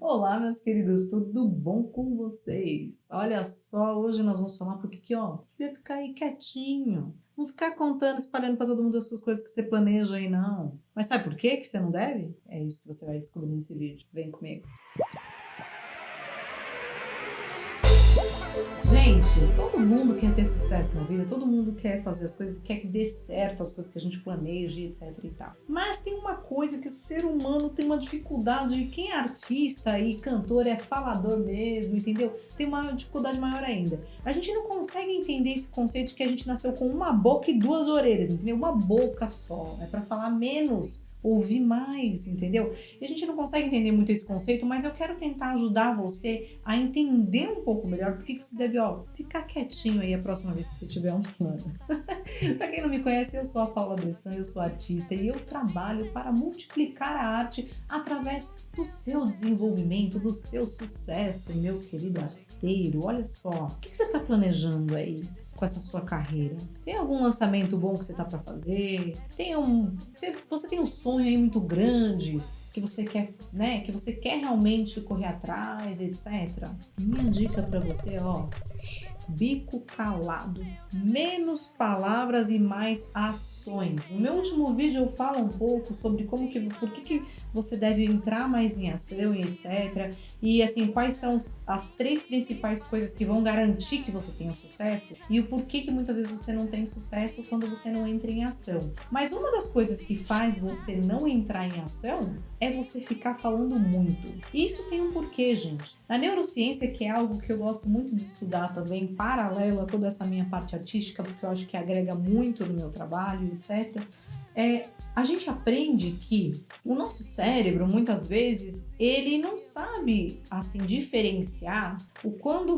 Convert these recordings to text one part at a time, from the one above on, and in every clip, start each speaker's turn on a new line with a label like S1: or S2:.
S1: Olá, meus queridos, tudo bom com vocês? Olha só, hoje nós vamos falar porque que, ó, devia ficar aí quietinho. Não ficar contando, espalhando para todo mundo as suas coisas que você planeja aí, não. Mas sabe por quê que você não deve? É isso que você vai descobrir nesse vídeo. Vem comigo. Gente, todo mundo quer ter sucesso na vida, todo mundo quer fazer as coisas, quer que dê certo as coisas que a gente planeja, etc e tal. Mas tem uma coisa que o ser humano tem uma dificuldade, quem é artista e cantor é falador mesmo, entendeu? Tem uma dificuldade maior ainda. A gente não consegue entender esse conceito de que a gente nasceu com uma boca e duas orelhas, entendeu? Uma boca só, é para falar menos, ouvir mais, entendeu? E a gente não consegue entender muito esse conceito, mas eu quero tentar ajudar você a entender um pouco melhor por que você deve, ó, ficar quietinho aí a próxima vez que você tiver um plano. Para quem não me conhece, eu sou a Paula Bressan, eu sou artista e eu trabalho para multiplicar a arte através do seu desenvolvimento, do seu sucesso, meu querido arteiro. Olha só, o que você está planejando aí com essa sua carreira? Tem algum lançamento bom que você tá para fazer? Você tem um sonho aí muito grande que você quer, né? Que você quer realmente correr atrás, etc. Minha dica para você, ó, bico calado, menos palavras e mais ações. No meu último vídeo eu falo um pouco sobre por que você deve entrar mais em ação e etc. E assim, quais são as três principais coisas que vão garantir que você tenha sucesso e o porquê que muitas vezes você não tem sucesso quando você não entra em ação. Mas uma das coisas que faz você não entrar em ação é você ficar falando muito. E isso tem um porquê, gente. Na neurociência, que é algo que eu gosto muito de estudar também, paralelo a toda essa minha parte artística, porque eu acho que agrega muito no meu trabalho, etc., a gente aprende que o nosso cérebro, muitas vezes, ele não sabe, assim, diferenciar o quando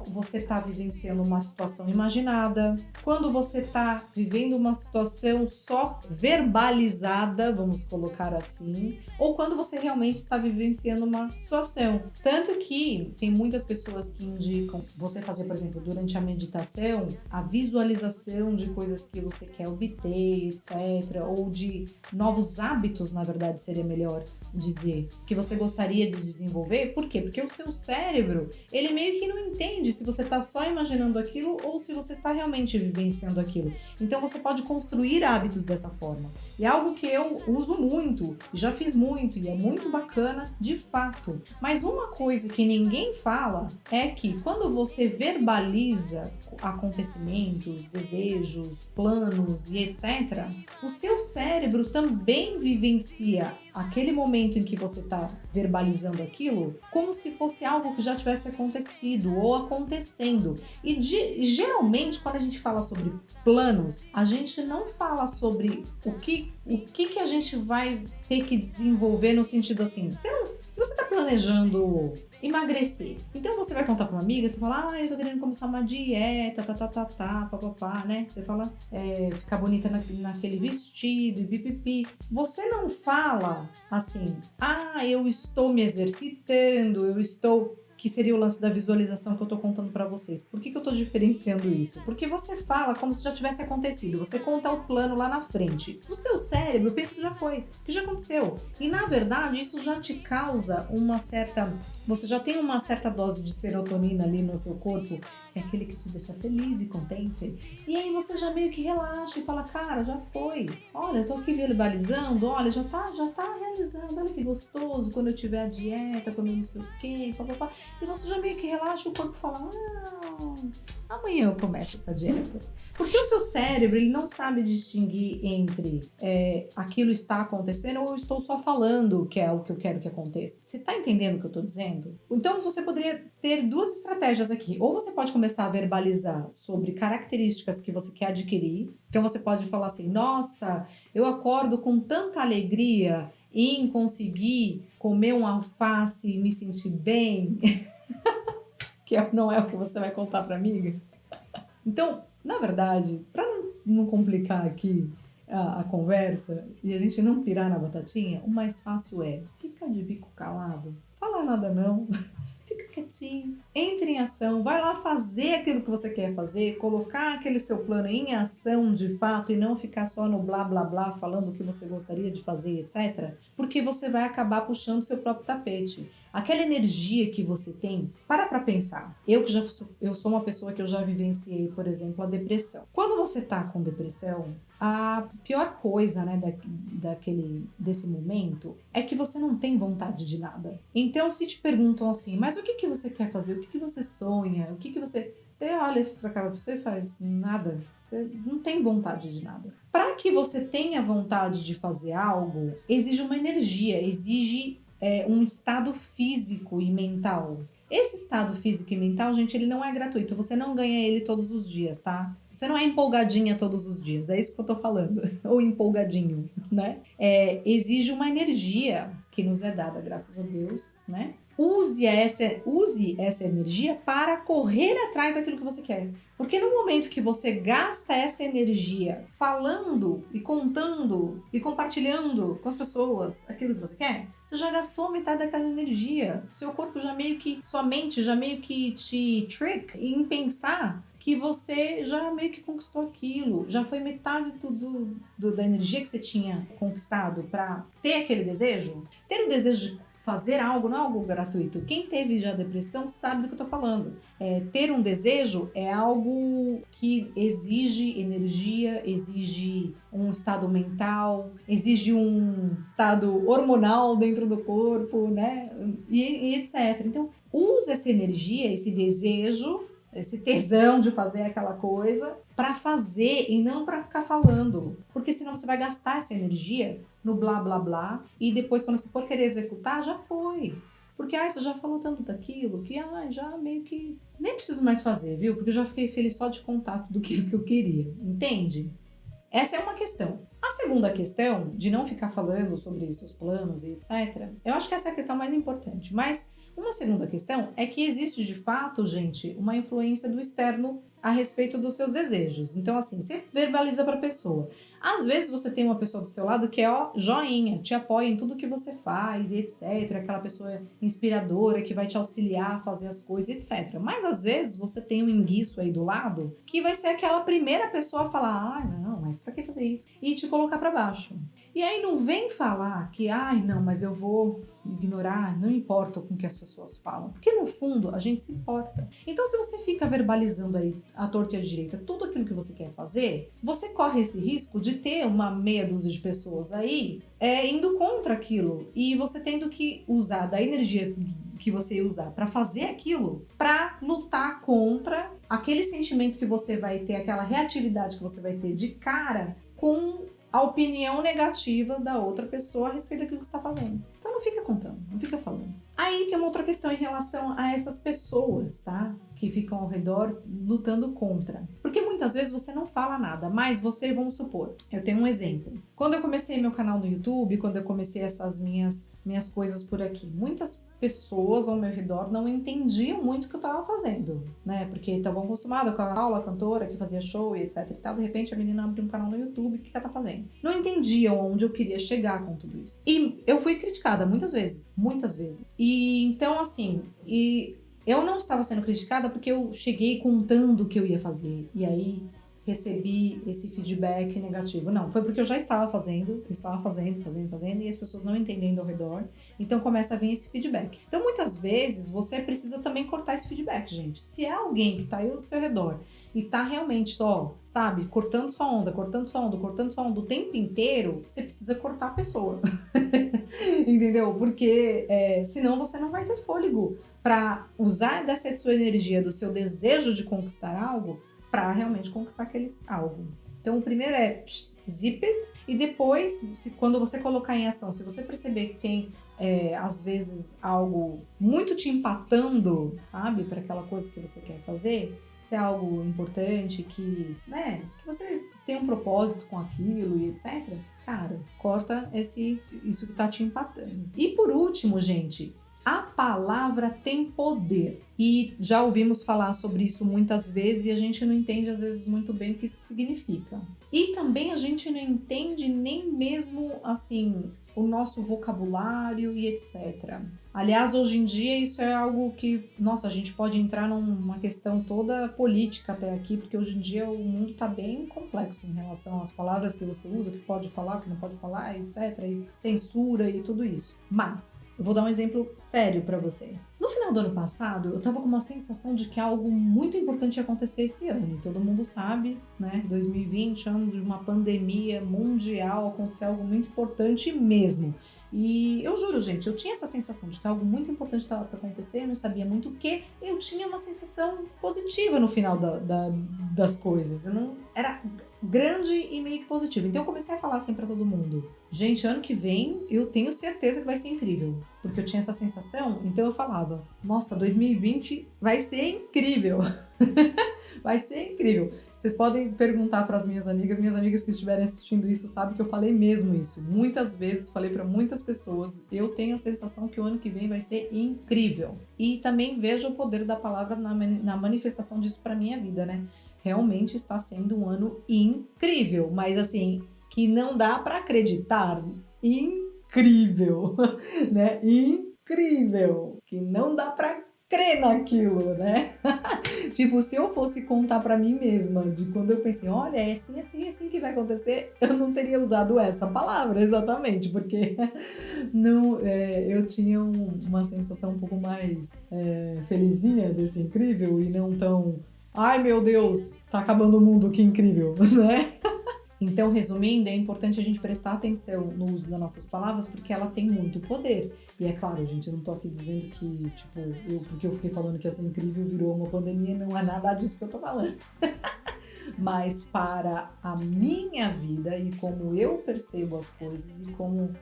S1: você está vivenciando uma situação imaginada, quando você está vivendo uma situação só verbalizada, vamos colocar assim, ou quando você realmente está vivenciando uma situação. Tanto que tem muitas pessoas que indicam você fazer, por exemplo, durante a meditação, a visualização de coisas que você quer obter, etc., ou de novos hábitos, na verdade, seria melhor dizer, que você gostaria de desenvolver. Por quê? Porque o seu cérebro, ele meio que não entende se você está só imaginando aquilo ou se você está realmente vivenciando aquilo. Então você pode construir hábitos dessa forma. E é algo que eu uso muito, já fiz muito e é muito bacana de fato. Mas uma coisa que ninguém fala é que quando você verbaliza acontecimentos, desejos, planos e etc., o seu cérebro também vivencia aquele momento em que você está verbalizando aquilo como se fosse algo que já tivesse acontecido ou acontecendo. E geralmente, quando a gente fala sobre planos, a gente não fala sobre o que a gente vai ter que desenvolver no sentido assim, se você está planejando emagrecer, então você vai contar para uma amiga, você fala, eu tô querendo começar uma dieta, papapá, né? Você fala, ficar bonita naquele vestido e pipipi. Você não fala assim, eu estou me exercitando, que seria o lance da visualização que eu tô contando pra vocês. Por que eu tô diferenciando isso? Porque você fala como se já tivesse acontecido. Você conta o plano lá na frente. O seu cérebro pensa que já foi, que já aconteceu. E na verdade, isso já te causa você já tem uma certa dose de serotonina ali no seu corpo, que é aquele que te deixa feliz e contente. E aí você já meio que relaxa e fala, cara, já foi. Olha, eu tô aqui verbalizando, olha, já tá realizando, olha que gostoso, quando eu tiver a dieta, quando eu não sei o quê, papapá. E você já meio que relaxa, o corpo fala, amanhã eu começo essa dieta. Porque o seu cérebro, ele não sabe distinguir entre aquilo está acontecendo ou eu estou só falando que é o que eu quero que aconteça. Você tá entendendo o que eu tô dizendo? Então você poderia ter duas estratégias aqui. Ou você pode começar a verbalizar sobre características que você quer adquirir. Então você pode falar assim, nossa, eu acordo com tanta alegria em conseguir comer um alface e me sentir bem, que não é o que você vai contar para amiga. Então, na verdade, para não complicar aqui a conversa e a gente não pirar na batatinha, o mais fácil é ficar de bico calado, fala nada não, fica quietinho, entre em ação, vai lá fazer aquilo que você quer fazer, colocar aquele seu plano em ação de fato e não ficar só no blá blá blá falando o que você gostaria de fazer, etc. Porque você vai acabar puxando seu próprio tapete. aquela energia que você tem, para pra pensar. Eu sou uma pessoa que eu já vivenciei, por exemplo, a depressão. Quando você tá com depressão, a pior coisa, né, desse momento é que você não tem vontade de nada. Então, se te perguntam assim, mas o que que você quer fazer? O que que você sonha? O que que você... Você olha isso pra cara, você faz nada. Você não tem vontade de nada. Para que você tenha vontade de fazer algo, exige uma energia, exige um estado físico e mental. Esse estado físico e mental, gente, ele não é gratuito. Você não ganha ele todos os dias, tá? Você não é empolgadinha todos os dias. É isso que eu tô falando. Ou empolgadinho, né? Exige uma energia que nos é dada, graças a Deus, né? Use essa energia para correr atrás daquilo que você quer. Porque no momento que você gasta essa energia falando e contando e compartilhando com as pessoas aquilo que você quer, você já gastou metade daquela energia. Seu corpo já meio que, sua mente já meio que te trick em pensar que você já meio que conquistou aquilo. Já foi metade da energia que você tinha conquistado para ter aquele desejo. Ter o desejo de fazer algo não é algo gratuito. Quem teve já depressão sabe do que eu tô falando. Ter um desejo é algo que exige energia, exige um estado mental, exige um estado hormonal dentro do corpo, né? E etc. Então, use essa energia, esse desejo, esse tesão de fazer aquela coisa para fazer e não para ficar falando. Porque senão você vai gastar essa energia no blá blá blá e depois quando você for querer executar, já foi. Porque você já falou tanto daquilo que já meio que nem preciso mais fazer, viu? Porque eu já fiquei feliz só de contar tudo aquilo que eu queria, entende? Essa é uma questão. A segunda questão, de não ficar falando sobre seus planos e etc., eu acho que essa é a questão mais importante. Mas uma segunda questão é que existe de fato, gente, uma influência do externo a respeito dos seus desejos. Então, assim, você verbaliza para a pessoa. Às vezes você tem uma pessoa do seu lado que é joinha, te apoia em tudo que você faz e etc. Aquela pessoa inspiradora que vai te auxiliar a fazer as coisas, etc. Mas às vezes você tem um enguiço aí do lado que vai ser aquela primeira pessoa a falar, não, mas pra que fazer isso? E te colocar para baixo. E aí não vem falar que, não, mas eu vou ignorar, não importa com o que as pessoas falam. Porque no fundo a gente se importa. Então se você fica verbalizando aí à torta e à direita tudo aquilo que você quer fazer, você corre esse risco de ter uma meia dúzia de pessoas aí indo contra aquilo. E você tendo que usar da energia que você ia usar para fazer aquilo, para lutar contra aquele sentimento que você vai ter, aquela reatividade que você vai ter de cara com a opinião negativa da outra pessoa a respeito daquilo que você está fazendo. Então não fica contando, não fica falando. Aí tem uma outra questão em relação a essas pessoas, tá? Que ficam ao redor lutando contra. Porque muitas vezes você não fala nada, mas você, vamos supor, eu tenho um exemplo. Quando eu comecei meu canal no YouTube, quando eu comecei essas minhas coisas por aqui, muitas pessoas ao meu redor não entendiam muito o que eu tava fazendo, né? Porque estavam acostumadas com a aula, a cantora que fazia show e etc e tal. De repente a menina abriu um canal no YouTube, o que ela tá fazendo? Não entendiam onde eu queria chegar com tudo isso. E eu fui criticada muitas vezes. E então, assim, eu não estava sendo criticada porque eu cheguei contando o que eu ia fazer. E aí recebi esse feedback negativo. Não, foi porque eu já estava fazendo, e as pessoas não entendendo ao redor. Então começa a vir esse feedback. Então muitas vezes você precisa também cortar esse feedback, gente. Se é alguém que tá aí ao seu redor e tá realmente só, sabe, cortando sua onda o tempo inteiro, você precisa cortar a pessoa. Entendeu? Porque senão você não vai ter fôlego para usar dessa sua energia, do seu desejo de conquistar algo, para realmente conquistar aqueles algo. Então o primeiro é zip it, e depois, quando você colocar em ação, se você perceber que tem às vezes algo muito te empatando, sabe, para aquela coisa que você quer fazer, se é algo importante, que você tem um propósito com aquilo e etc., cara, corta isso que tá te empatando. E por último, gente, a palavra tem poder. E já ouvimos falar sobre isso muitas vezes e a gente não entende às vezes muito bem o que isso significa. E também a gente não entende nem mesmo, assim, o nosso vocabulário e etc. Aliás, hoje em dia isso é algo que, nossa, a gente pode entrar numa questão toda política até aqui, porque hoje em dia o mundo está bem complexo em relação às palavras que você usa, o que pode falar, o que não pode falar, etc. E censura e tudo isso. Mas, eu vou dar um exemplo sério para vocês. No final do ano passado, eu tava com uma sensação de que algo muito importante ia acontecer esse ano. E todo mundo sabe, né? 2020, ano de uma pandemia mundial, aconteceu algo muito importante mesmo. E eu juro, gente, eu tinha essa sensação de que algo muito importante estava para acontecer, eu não sabia muito o que, eu tinha uma sensação positiva no final das coisas. Eu não era grande e meio que positiva. Então eu comecei a falar assim para todo mundo: gente, ano que vem eu tenho certeza que vai ser incrível. Porque eu tinha essa sensação, então eu falava: nossa, 2020 vai ser incrível. Vai ser incrível. Vocês podem perguntar para as minhas amigas que estiverem assistindo isso sabem que eu falei mesmo isso. Muitas vezes falei para muitas pessoas, eu tenho a sensação que o ano que vem vai ser incrível. E também vejo o poder da palavra na manifestação disso para minha vida, né? Realmente está sendo um ano incrível, mas assim, que não dá para acreditar. Incrível, né? Incrível, que não dá para crer naquilo, né? Tipo, se eu fosse contar pra mim mesma de quando eu pensei, olha, é assim, assim, assim que vai acontecer, eu não teria usado essa palavra exatamente, porque não, eu tinha uma sensação um pouco mais felizinha desse incrível e não tão, ai meu Deus, tá acabando o mundo, que incrível, né? Então, resumindo, é importante a gente prestar atenção no uso das nossas palavras, porque ela tem muito poder. E é claro, gente, eu não tô aqui dizendo que, tipo, porque eu fiquei falando que ia ser incrível, virou uma pandemia, não é nada disso que eu tô falando. Mas para a minha vida e como eu percebo as coisas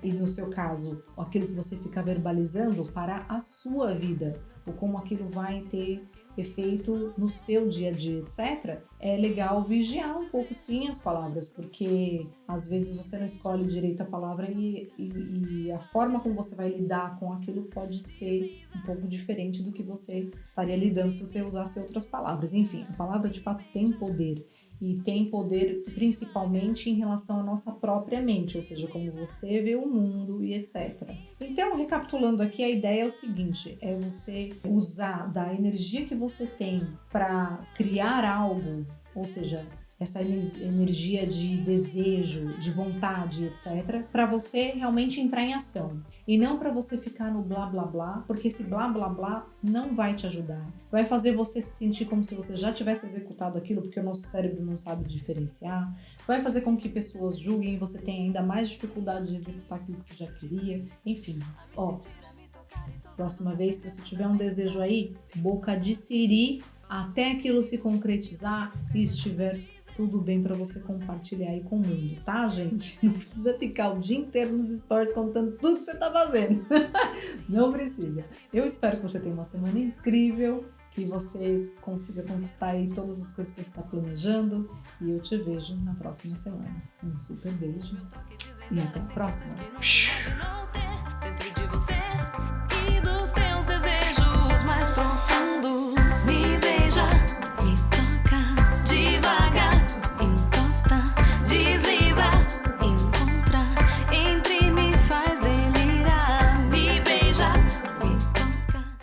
S1: e no seu caso, aquilo que você fica verbalizando para a sua vida, ou como aquilo vai ter efeito no seu dia a dia, etc. É legal vigiar um pouco sim as palavras, porque às vezes você não escolhe direito a palavra e a forma como você vai lidar com aquilo pode ser um pouco diferente do que você estaria lidando se você usasse outras palavras. Enfim, a palavra de fato tem poder. E tem poder principalmente em relação à nossa própria mente, ou seja, como você vê o mundo e etc. Então, recapitulando aqui, a ideia é o seguinte, é você usar da energia que você tem para criar algo, ou seja, essa energia de desejo, de vontade, etc., para você realmente entrar em ação. E não para você ficar no blá blá blá, porque esse blá blá blá não vai te ajudar. Vai fazer você se sentir como se você já tivesse executado aquilo, porque o nosso cérebro não sabe diferenciar. Vai fazer com que pessoas julguem e você tenha ainda mais dificuldade de executar aquilo que você já queria. Enfim, próxima vez que você tiver um desejo aí, boca de siri, até aquilo se concretizar e estiver tudo bem para você compartilhar aí com o mundo, tá, gente? Não precisa ficar o dia inteiro nos stories contando tudo que você tá fazendo. Não precisa. Eu espero que você tenha uma semana incrível, que você consiga conquistar aí todas as coisas que você está planejando e eu te vejo na próxima semana. Um super beijo e até a próxima.